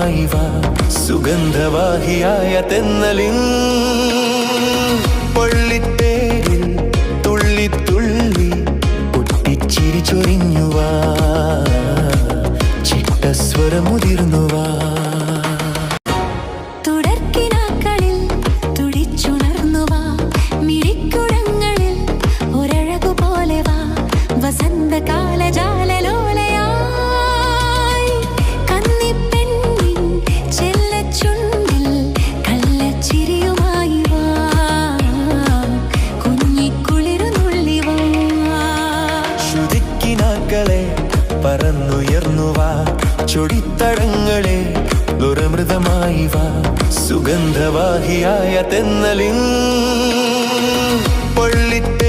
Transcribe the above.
ചിരിച്ചുമരുമായി വാ സുഗന്ധവാഹിയായ തെന്നലിൻ പള്ളിത്തേരിൽ തുള്ളി തുള്ളി പൊട്ടിച്ചിരി ചൊരിഞ്ഞുവാ ചിട്ടസ്വരമുതിർന്നുവാ പറന്നുയർന്നുവാ ചൊടിത്തടങ്ങളെ ദുരമൃതമായി വാ സുഗന്ധവാഹിയായ തെന്നലിൻ പള്ളിത്തെ